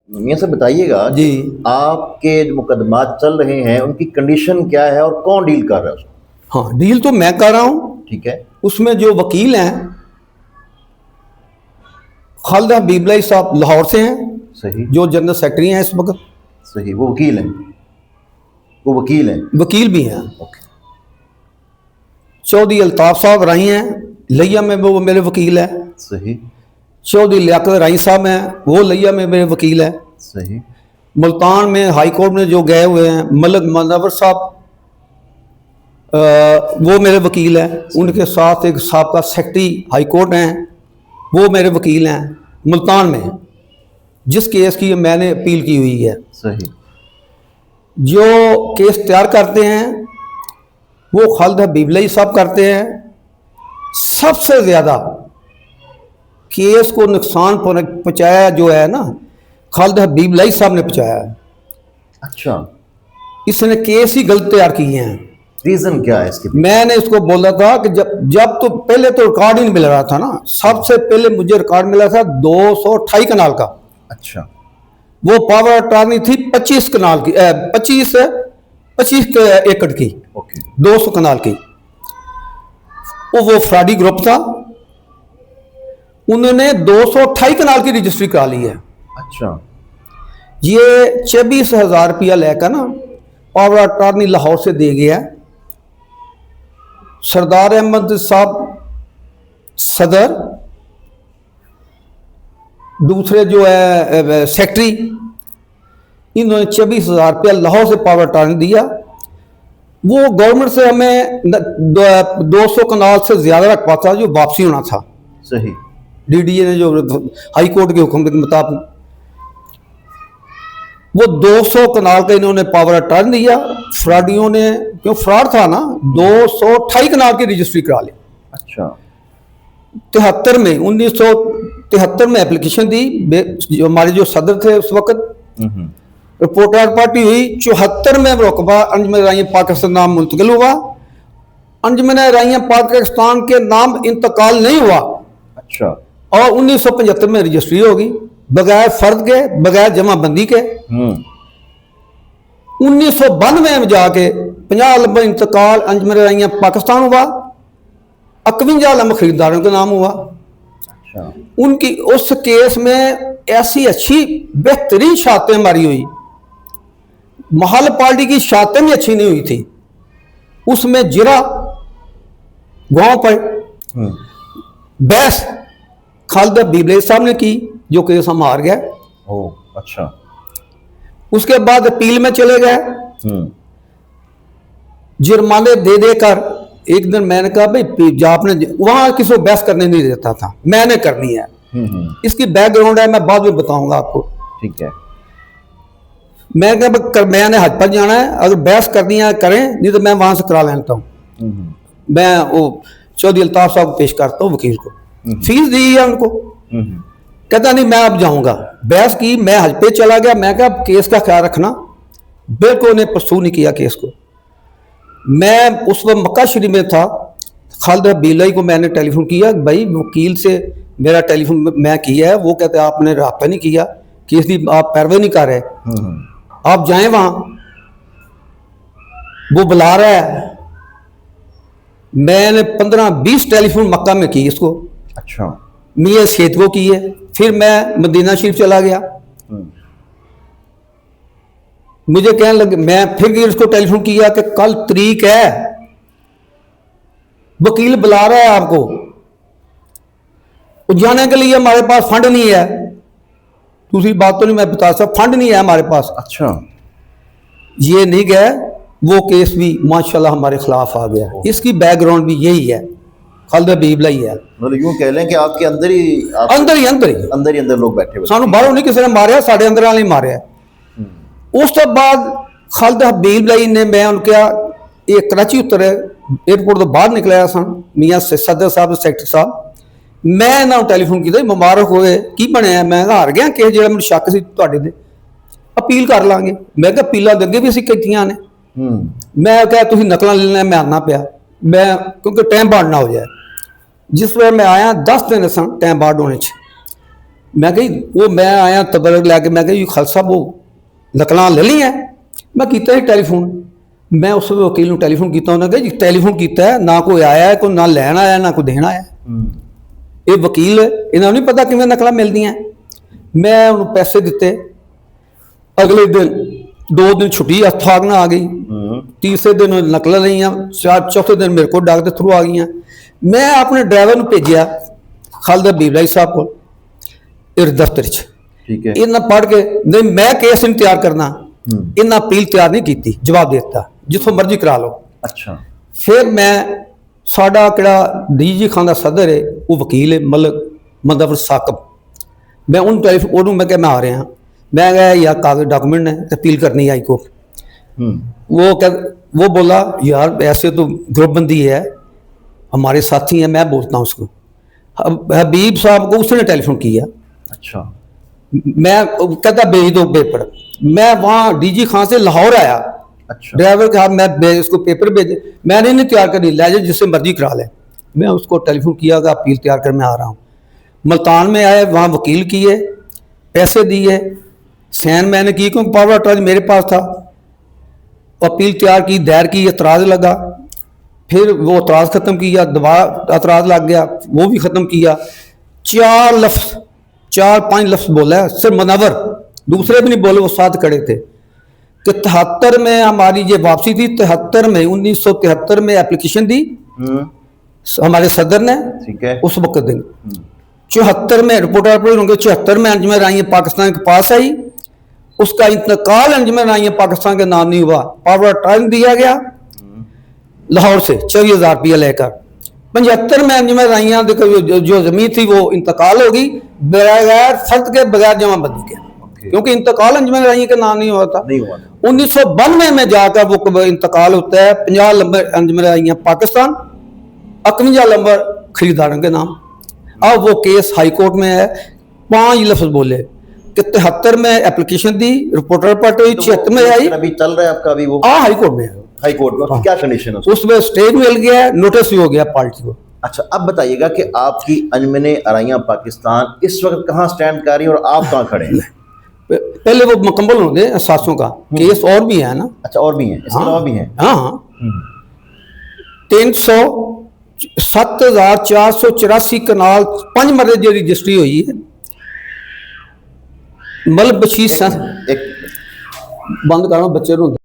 मियां साहब बताइएगा जी। आपके जो मुकदमात चल रहे हैं उनकी कंडीशन क्या है और कौन डील कर रहा है उसको? हाँ, डील तो मैं कर रहा हूँ। ठीक है। उसमें जो वकील हैं खालिद हबीबलाई साहब लाहौर से हैं, सही। जो जनरल सेक्रेटरी हैं इस वक्त। सही, वो वकील हैं, वो वकील हैं। वकील भी हैं। ओके। चौधरी अल्ताफ साहब राही हैं, लिया में वो मेरे वकील है। सही। चौधरी लियाकत राही साहब हैं, वो लिया में मेरे वकील है। सही। मुल्तान में हाई कोर्ट में जो गए हुए हैं मलक मनवर साहब, वो मेरे वकील हैं। उनके साथ एक साबका सेक्रेटरी हाई कोर्ट हैं, वो मेरे वकील हैं मुल्तान में, जिस केस की मैंने अपील की हुई है। सही। जो केस तैयार करते हैं वो खालिद हबीबलाई साहब करते हैं। सबसे ज़्यादा केस को नुकसान पहुंचाया जो है ना, खालिद हबीबलाई साहब ने पहुंचाया है। अच्छा, इसने केस ही गलत तैयार किए हैं। रीजन क्या है इसके? मैंने इसको बोला था कि जब तो पहले तो रिकॉर्ड ही नहीं मिल रहा था ना। सबसे पहले मुझे रिकॉर्ड मिला था 228 कनाल का। अच्छा। वो पावर अटॉर्नी थी 25 कनाल की, 25 एकड़ की। ओके। 200 कनाल की। वो फ्रॉडी ग्रुप था, उन्होंने 228 कनाल की रजिस्ट्री करा ली है। अच्छा। ये 26,000 रुपया लेकर ना पावर अटॉर्नी लाहौर से दे गया। सरदार अहमद साहब सदर, दूसरे जो है सेक्रेटरी, इन्होंने 26,000 रुपया लाहौर से पावर अटॉर्नी दिया। वो गवर्नमेंट से हमें 200 कनाल से ज़्यादा रखवा था जो वापसी होना था। सही। डीडीए ने जो हाई कोर्ट के हुक्म के मुताबिक वो 200 कनाल का इन्होंने पावर अटॉर्नी दिया। फ्रॉडियों ने, क्यों फ्रॉड था ना, 228 कनाल की रजिस्ट्री करा ली। अच्छा। 73 में 1973 में एप्लीकेशन दी। जो हमारे जो सदर थे उस वक्त, रिपोर्टर पार्टी हुई। 74 में रकबा अंजुमन राइयां पाकिस्तान नाम मुंतकिल हुआ। अंजुमन राइयां पाकिस्तान के नाम इंतकाल नहीं हुआ। अच्छा। और 1975 में रजिस्ट्री होगी बगैर फर्द के, बगैर जमाबंदी के। 1992 में जाके 50 लंबा इंतकाल अंजुमन राइयां पाकिस्तान हुआ। 51 लंब खरीदारों के नाम हुआ। अच्छा। उनकी उस केस में ऐसी अच्छी बेहतरीन शातें मारी हुई, महल पार्टी की शातें भी अच्छी नहीं हुई थी। उसमें जिरा गांव पर बहस खालिद हबीबलाई साहब ने की, जो केस हम हार गए। ओ, अच्छा। उसके बाद अपील में चले गए। जुर्माने दे देकर एक दिन मैंने कहा भाई आपने वहां किसी को बहस करने नहीं देता था, मैंने करनी है। इसकी बैकग्राउंड है, मैं बाद में बताऊंगा आपको। ठीक है। मैं कहा मैंने हज पर जाना है, अगर बहस करनी है करें, नहीं तो मैं वहां से करा लेता हूँ। मैं वो चौधरी अल्ताफ साहब को पेश करता हूँ वकील को, फीस दी है उनको। कहता नहीं मैं अब जाऊंगा। बहस की, मैं हज पे चला गया। मैं कहा केस का ख्याल रखना। बिल्कुल उन्हें परसू नहीं किया केस को। मैं उस वक्त मक्का शरीफ में था। खालिद हबीबलाई को मैंने टेलीफोन किया, भाई वकील से मेरा टेलीफोन मैं किया है, वो कहते आपने रब्ता नहीं किया, केस की आप पैरवी नहीं कर रहे, आप जाएं वहां, वो बुला रहा है। मैंने 15-20 टेलीफोन मक्का में की इसको। अच्छा। मियां सेठ को की है। फिर मैं मदीना शरीफ चला गया। मुझे कहने लगे, मैं फिर इसको टेलीफोन किया कि कल तरीक है, वकील बुला रहा है आपको, जाने के लिए हमारे पास फंड नहीं है। दूसरी बात तो नहीं मैं बता सकता, फंड नहीं है हमारे पास। अच्छा। ये नहीं गए, वो केस भी माशाल्लाह हमारे खिलाफ आ गया। इसकी बैकग्राउंड भी यही है, खालिद हबीबलाई है। मतलब यूं कह लें कि आपके अंदर ही अंदर लोग बैठे हुए, सानू बाहरों नहीं किसी ने मारे, साढ़े अंदर वाले मारे। उस तो बाद खालिद हबीबलाई ने, मैं उनके एक कराची उतरे, एयरपोर्ट तो बाहर निकलाया सन, मियां सदर साहब सेक्रेटरी साहब, मैं इन्होंने टेलीफोन किया, मुबारक होए की बनया। मैं हार गया केस, जो मैं शक से तुहाडे ते अपील कर लांगे। मैं कहा अपीलां अगे भी असीं कीतियां ने। मैं क्या तुसीं नकलां लेना, मैं आना पिया, मैं क्योंकि टाइम बाड़ ना हो जाए। जिस वे मैं आया 10 दिन सन टाइम बाड़ होने। मैं कही वो मैं आया तबरक लैके, मैं कही खालसा वो नकलां ले ली है। मैं किया टैलीफोन, मैं उस वकील को टैलीफोन किया, उन्हें कहा जी टैलीफोन किया है, ना कोई आया है, कोई ना लैन आया ना कोई देना आया। ये वकील इन्होंने नहीं पता कि नकलां मिलदियां। मैं उन्होंने पैसे दिते, अगले दिन 2 दिन छुट्टी अथाग ना आ गई, तीसरे दिन नकलां लईयां, चौथे दिन मेरे को डाक के थ्रू आ गई। मैं अपने ड्राइवर को भेजा खालिद हबीब साहब को इस दफ्तर च, ठीक है, इन्हें पढ़ के नहीं मैं केस नहीं तैयार करना, इन्हें अपील तैयार नहीं की, जवाब देता जिथों मर्जी करा लो। अच्छा, फिर मैं साडा किहड़ा डी खान का सदर है वो वकील है मलक मंदफर साकब, मैं उन टैलीफोन उन्होंने मैं क्या मैं आ रहा, मैं गया यार कागज डॉक्यूमेंट है अपील करनी आई को। वो बोला यार ऐसे तो ग्रुपबंदी है, हमारे साथी हैं, मैं बोलता हूँ उसको। हबीब साहब को उसने टेलीफोन किया। अच्छा, मैं कहता भेज दो पेपर, मैं वहाँ डीजी खान से लाहौर आया, अच्छा, ड्राइवर के हाथ मैं उसको पेपर भेजे, मैंने नहीं तैयार करनी, ले जाए जिससे मर्जी करा ले। मैं उसको टेलीफोन किया कि अपील तैयार कर मैं आ रहा हूँ। मुल्तान में आए, वहाँ वकील किए, पैसे दिए, सैन मैंने की क्योंकि पावर ट्रांस मेरे पास था, अपील तैयार की, दायर की, एतराज़ लगा, फिर वो एतराज़ ख़त्म किया, दोबारा एतराज़ लग गया, वो भी ख़त्म किया। 4-5 लफ्ज़ बोला है सिर्फ मुनव्वर, दूसरे भी नहीं बोले, वो साथ खड़े थे कि 73 में हमारी ये वापसी थी, 73 में 1973 में एप्लीकेशन दी हमारे सदर ने, ठीक है, उस वक्त दिन 74 में रिपोर्ट 74 में अंजुमन राई पाकिस्तान के पास आई, उसका इंतकाल अंजुमन राई पाकिस्तान के नाम नहीं हुआ, पावर ट्रायल दिया गया लाहौर से 24,000 रुपया लेकर। 75 में अंजुमन राइयां जो जमीन थी वो इंतकाल होगी बगैर फर्द के, बगैर जमाबंदी के, क्योंकि इंतकाल अंजुमन राइयां के नाम नहीं हुआ था। 1992 में जाकर वो इंतकाल होता है, 50 नंबर अंजुमन राइयां पाकिस्तान, 51 नंबर खरीदारों के नाम। अब वो केस हाई कोर्ट में है, 5 लफ्ज बोले कि 73 में एप्लीकेशन दी, रिपोर्टर पट हुई, 76 में आई, अभी चल रहा है आपका, अभी वो हाई कोर्ट में है, हाई कोर्ट में, क्या कंडीशन है उसमें स्टे मिल गया है, नोटिस भी हो गया पार्टी को। अच्छा, अब बताइएगा कि आपकी अंजुमन अराइयां पाकिस्तान इस वक्त कहाँ स्टैंड कर रही है और आप कहाँ खड़े हैं? पहले वो मुकम्मल हो गए 700 का केस और भी है ना। अच्छा, और भी है, इसके अलावा भी है? हाँ, 7,484 कनाल 5 मरले की रजिस्ट्री हुई है। मतलब बशीर बंद करो बच्चे रोंदे।